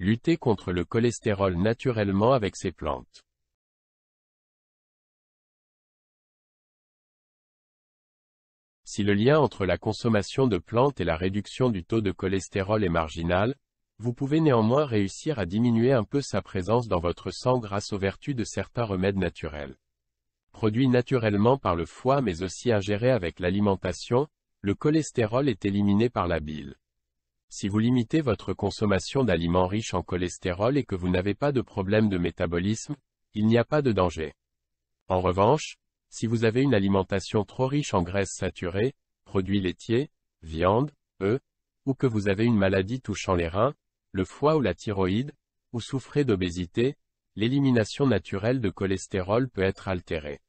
Lutter contre le cholestérol naturellement avec ces plantes. Si le lien entre la consommation de plantes et la réduction du taux de cholestérol est marginal, vous pouvez néanmoins réussir à diminuer un peu sa présence dans votre sang grâce aux vertus de certains remèdes naturels. Produit naturellement par le foie mais aussi ingéré avec l'alimentation, le cholestérol est éliminé par la bile. Si vous limitez votre consommation d'aliments riches en cholestérol et que vous n'avez pas de problème de métabolisme, il n'y a pas de danger. En revanche, si vous avez une alimentation trop riche en graisses saturées, produits laitiers, viande, œufs, ou que vous avez une maladie touchant les reins, le foie ou la thyroïde, ou souffrez d'obésité, l'élimination naturelle de cholestérol peut être altérée.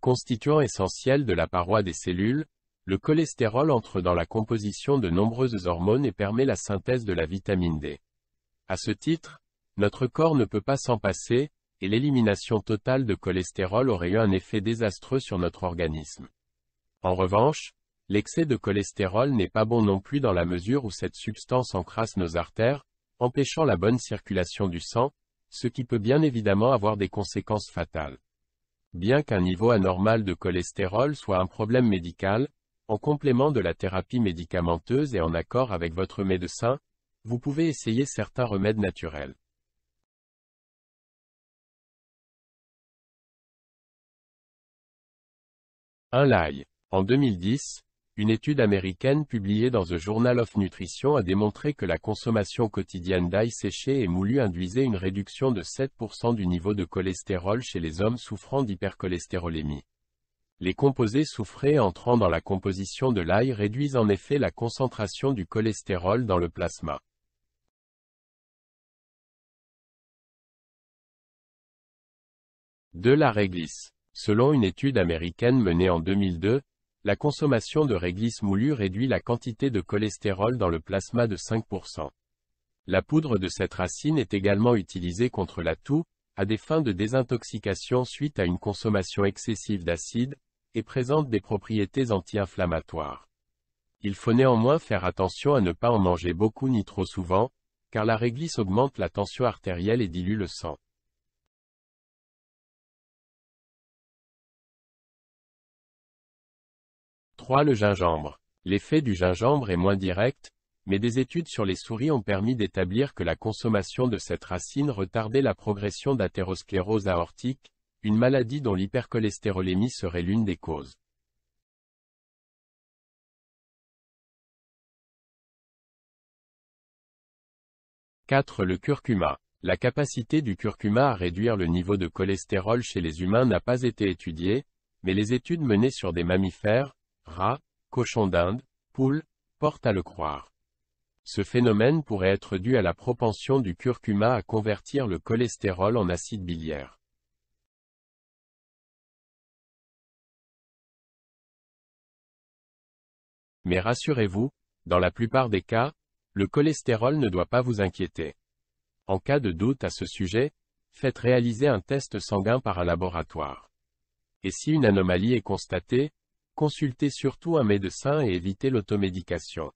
Constituant essentiel de la paroi des cellules, le cholestérol entre dans la composition de nombreuses hormones et permet la synthèse de la vitamine D. À ce titre, notre corps ne peut pas s'en passer, et l'élimination totale de cholestérol aurait eu un effet désastreux sur notre organisme. En revanche, l'excès de cholestérol n'est pas bon non plus dans la mesure où cette substance encrasse nos artères, empêchant la bonne circulation du sang, ce qui peut bien évidemment avoir des conséquences fatales. Bien qu'un niveau anormal de cholestérol soit un problème médical, en complément de la thérapie médicamenteuse et en accord avec votre médecin, vous pouvez essayer certains remèdes naturels. 1. L'ail. En 2010, une étude américaine publiée dans The Journal of Nutrition a démontré que la consommation quotidienne d'ail séché et moulu induisait une réduction de 7% du niveau de cholestérol chez les hommes souffrant d'hypercholestérolémie. Les composés soufrés entrant dans la composition de l'ail réduisent en effet la concentration du cholestérol dans le plasma. 2. La réglisse. Selon une étude américaine menée en 2002, la consommation de réglisse moulue réduit la quantité de cholestérol dans le plasma de 5%. La poudre de cette racine est également utilisée contre la toux, à des fins de désintoxication suite à une consommation excessive d'acide, et présente des propriétés anti-inflammatoires. Il faut néanmoins faire attention à ne pas en manger beaucoup ni trop souvent, car la réglisse augmente la tension artérielle et dilue le sang. 3. Le gingembre. L'effet du gingembre est moins direct, mais des études sur les souris ont permis d'établir que la consommation de cette racine retardait la progression d'athérosclérose aortique, une maladie dont l'hypercholestérolémie serait l'une des causes. 4. Le curcuma. La capacité du curcuma à réduire le niveau de cholestérol chez les humains n'a pas été étudiée, mais les études menées sur des mammifères, rats, cochons d'Inde, poules, portent à le croire. Ce phénomène pourrait être dû à la propension du curcuma à convertir le cholestérol en acide biliaire. Mais rassurez-vous, dans la plupart des cas, le cholestérol ne doit pas vous inquiéter. En cas de doute à ce sujet, faites réaliser un test sanguin par un laboratoire. Et si une anomalie est constatée, consultez surtout un médecin et évitez l'automédication.